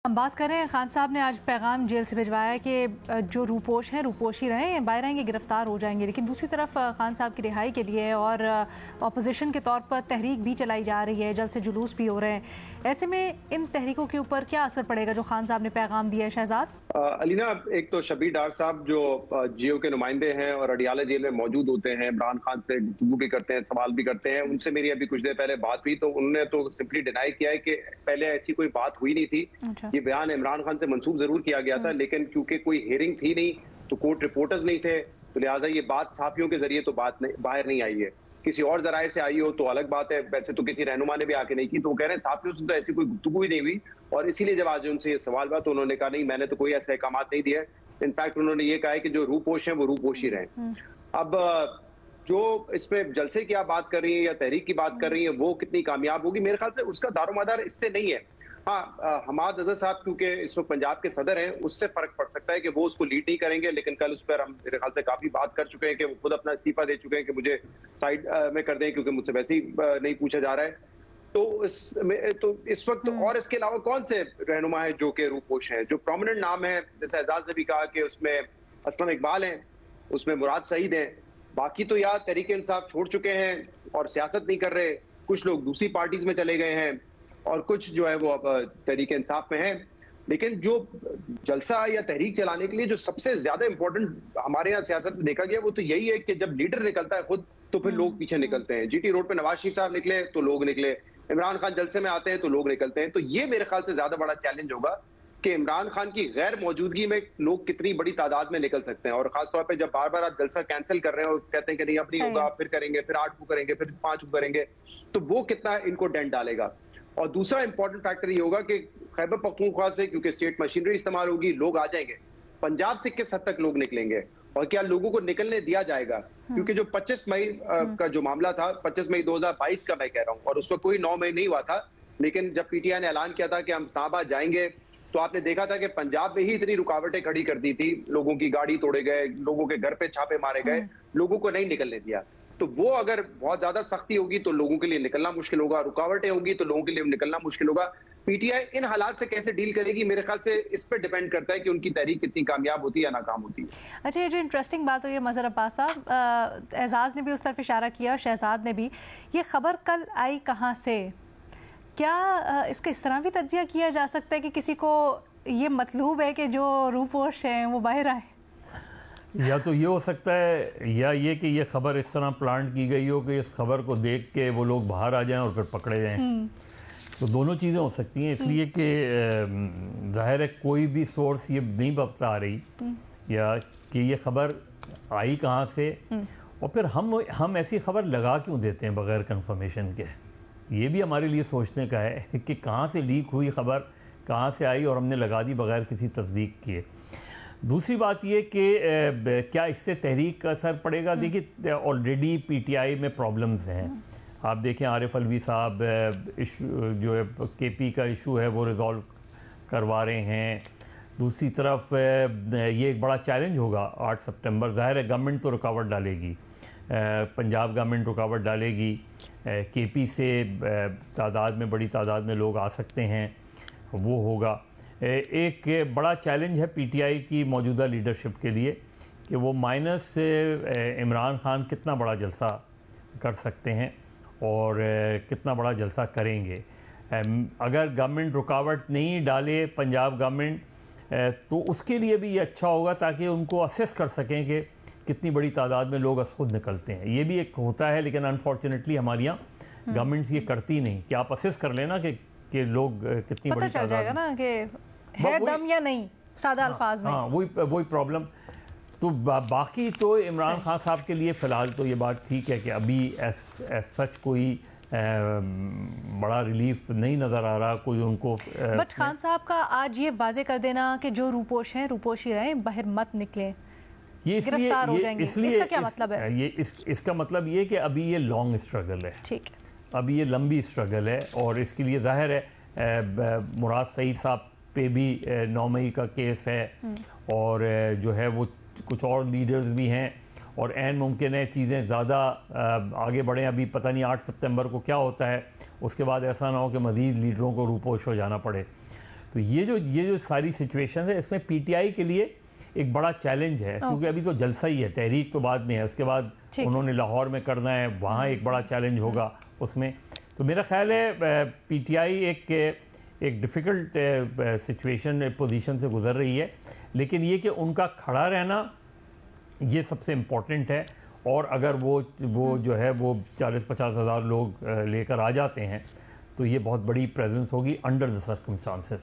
हम बात कर रहे हैं, खान साहब ने आज पैगाम जेल से भिजवाया है कि जो रूपोश हैं रूपोश ही रहें, बाहर आएंगे गिरफ्तार हो जाएंगे। लेकिन दूसरी तरफ खान साहब की रिहाई के लिए और अपोजिशन के तौर पर तहरीक भी चलाई जा रही है, जल्द से जुलूस भी हो रहे हैं। ऐसे में इन तहरीकों के ऊपर क्या असर पड़ेगा जो खान साहब ने पैगाम दिया है? शहजाद अलीना, एक तो शबीर डार साहब जो जीओ के नुमाइंदे हैं और अडियाला जेल में मौजूद होते हैं, इमरान खान से गुफ्तगू भी करते हैं, सवाल भी करते हैं। उनसे मेरी अभी कुछ देर पहले बात हुई तो उन्होंने तो सिंपली डिनाई किया है कि पहले ऐसी कोई बात हुई नहीं थी। अच्छा। ये बयान इमरान खान से मंसूब जरूर किया गया था, लेकिन क्योंकि कोई हियरिंग थी नहीं तो कोर्ट रिपोर्टर्स नहीं थे, तो लिहाजा ये बात सहाफियों के जरिए तो बात बाहर नहीं आई है। किसी और जराये से आई हो तो अलग बात है, वैसे तो किसी रहनुमा ने भी आके नहीं की। तो वो कह रहे हैं साथियों से तो ऐसी कोई गुफ्तगू ही नहीं हुई, और इसीलिए जब आज उनसे ये सवाल हुआ तो उन्होंने कहा नहीं, मैंने तो कोई ऐसे अहकाम नहीं दिया। इनफैक्ट उन्होंने ये कहा है कि जो रूपोश हैं वो रूपोश ही रहें। अब जो इसमें जलसे की आप बात कर रही है या तहरीक की बात कर रही है, वो कितनी कामयाब होगी, मेरे ख्याल से उसका दारोमदार इससे नहीं है। हाँ, हमाद अजहर साहब क्योंकि इस वक्त पंजाब के सदर हैं, उससे फर्क पड़ सकता है कि वो उसको लीड नहीं करेंगे। लेकिन कल उस पर हम मेरे ख्याल से काफी बात कर चुके हैं कि वो खुद अपना इस्तीफा दे चुके हैं कि मुझे साइड में कर दें, क्योंकि मुझसे वैसे ही नहीं पूछा जा रहा है। तो इस वक्त और इसके अलावा कौन से रहनुमा है जो कि रूपोश हैं? जो प्रोमिनेंट नाम है, जैसे एजाज ने भी कहा कि उसमें असलम इकबाल हैं, उसमें मुराद सईद हैं। बाकी तो या तहरीक इंसाफ छोड़ चुके हैं और सियासत नहीं कर रहे, कुछ लोग दूसरी पार्टीज में चले गए हैं और कुछ जो है वो अब तहरीक इंसाफ में है। लेकिन जो जलसा या तहरीक चलाने के लिए जो सबसे ज्यादा इंपॉर्टेंट हमारे यहाँ सियासत में देखा गया वो तो यही है कि जब लीडर निकलता है खुद तो फिर लोग पीछे निकलते हैं। जीटी रोड पे नवाज शरीफ साहब निकले तो लोग निकले, इमरान खान जलसे में आते हैं तो लोग निकलते हैं। तो ये मेरे ख्याल से ज्यादा बड़ा चैलेंज होगा कि इमरान खान की गैर मौजूदगी में लोग कितनी बड़ी तादाद में निकल सकते हैं। और खासतौर पे जब बार बार आप जलसा कैंसिल कर रहे हैं और कहते हैं कि नहीं अब नहीं होगा, फिर करेंगे, फिर 8 को करेंगे, फिर 5 को करेंगे, तो वो कितना इनको डेंट डालेगा। और दूसरा इंपॉर्टेंट फैक्टर ये होगा कि खैबर पख्तूनख्वा से क्योंकि स्टेट मशीनरी इस्तेमाल होगी, लोग आ जाएंगे। पंजाब से किस हद तक लोग निकलेंगे और क्या लोगों को निकलने दिया जाएगा? क्योंकि जो 25 मई का जो मामला था, 25 मई 2022 का मैं कह रहा हूं, और उस वक्त कोई 9 मई नहीं हुआ था। लेकिन जब पीटीआई ने ऐलान किया था कि हम इस्लामाबाद जाएंगे, तो आपने देखा था कि पंजाब में ही इतनी रुकावटें खड़ी कर दी थी, लोगों की गाड़ी तोड़े गए, लोगों के घर पे छापे मारे गए, लोगों को नहीं निकलने दिया। तो वो अगर बहुत ज्यादा सख्ती होगी तो लोगों के लिए निकलना मुश्किल होगा, रुकावटें होंगी तो लोगों के लिए निकलना मुश्किल होगा। पीटीआई इन हालात से कैसे डील करेगी, मेरे ख्याल से इस पर डिपेंड करता है कि उनकी तहरीक कितनी कामयाब होती है या नाकाम होती है। अच्छा, ये जो इंटरेस्टिंग बात हुई है मजहर अब्बास साहब, एजाज ने भी उस तरफ इशारा किया, शहजाद ने भी, ये खबर कल आई कहाँ से? क्या इसका इस तरह भी तज्जिया किया जा सकता है कि किसी को ये मतलूब है कि जो रूपोश हैं वो बाहर आए? या तो ये हो सकता है, या ये कि ये खबर इस तरह प्लांट की गई हो कि इस खबर को देख के वो लोग बाहर आ जाएं और फिर पकड़े जाएं। तो दोनों चीज़ें हो सकती हैं, इसलिए कि ज़ाहिर है कोई भी सोर्स ये नहीं बता रही या कि ये खबर आई कहाँ से, और फिर हम ऐसी खबर लगा क्यों देते हैं बग़ैर कंफर्मेशन के। ये भी हमारे लिए सोचने का है कि कहाँ से लीक हुई खबर, कहाँ से आई और हमने लगा दी बग़ैर किसी तस्दीक किए। दूसरी बात ये कि क्या इससे तहरीक का असर पड़ेगा? देखिए, ऑलरेडी पीटीआई में प्रॉब्लम्स हैं। आप देखें आरिफ अलवी साहब जो है केपी का इशू है वो रिज़ॉल्व करवा रहे हैं। दूसरी तरफ ये एक बड़ा चैलेंज होगा 8 सितंबर। ज़ाहिर है गवर्नमेंट तो रुकावट डालेगी, पंजाब गवर्नमेंट रुकावट डालेगी, केपी से तादाद में बड़ी तादाद में लोग आ सकते हैं, वो होगा। एक बड़ा चैलेंज है पीटीआई की मौजूदा लीडरशिप के लिए कि वो माइनस इमरान खान कितना बड़ा जलसा कर सकते हैं और कितना बड़ा जलसा करेंगे। अगर गवर्नमेंट रुकावट नहीं डाले पंजाब गवर्नमेंट, तो उसके लिए भी ये अच्छा होगा ताकि उनको असेस कर सकें कि कितनी बड़ी तादाद में लोग खुद निकलते हैं। ये भी एक होता है, लेकिन अनफॉर्चुनेटली हमारे यहाँ गवर्नमेंट्स ये करती नहीं कि आप असेस कर लेना कि लोग कितनी बड़ी तादाद जाएगा ना कि है दम या नहीं, सादा अल्फाज में। हाँ, वही प्रॉब्लम। तो बाकी तो इमरान खान साहब के लिए फ़िलहाल तो ये बात ठीक है कि अभी सच कोई बड़ा रिलीफ नहीं नज़र आ रहा कोई उनको। बट खान साहब का आज ये वाजे कर देना कि जो रूपोश हैं रूपोश ही रहें, बाहर मत निकले, ये गिरफ्तार हो जाएंगे, इसका क्या मतलब है? इसका मतलब ये कि अभी ये लॉन्ग स्ट्रगल है, ठीक है, अभी ये लंबी स्ट्रगल है। और इसके लिए ज़ाहिर है मुराद सईद साहब पे भी 9 मई का केस है, और जो है वो कुछ और लीडर्स भी हैं, और ऐन मुमकिन है चीज़ें ज़्यादा आगे बढ़ें। अभी पता नहीं 8 सितंबर को क्या होता है, उसके बाद ऐसा ना हो कि मज़ीद लीडरों को रूपोश हो जाना पड़े। तो ये जो सारी सिचुएशन है, इसमें पीटीआई के लिए एक बड़ा चैलेंज है, क्योंकि अभी तो जलसा ही है, तहरीक तो बाद में है, उसके बाद उन्होंने लाहौर में करना है, वहाँ एक बड़ा चैलेंज होगा उसमें। तो मेरा ख्याल है पीटीआई एक डिफ़िकल्ट सिचुएशन पोजीशन से गुजर रही है, लेकिन ये कि उनका खड़ा रहना ये सबसे इम्पोर्टेंट है। और अगर वो जो है वो 40-50 हज़ार लोग लेकर आ जाते हैं तो ये बहुत बड़ी प्रेजेंस होगी अंडर द सर्कमस्टांसेस।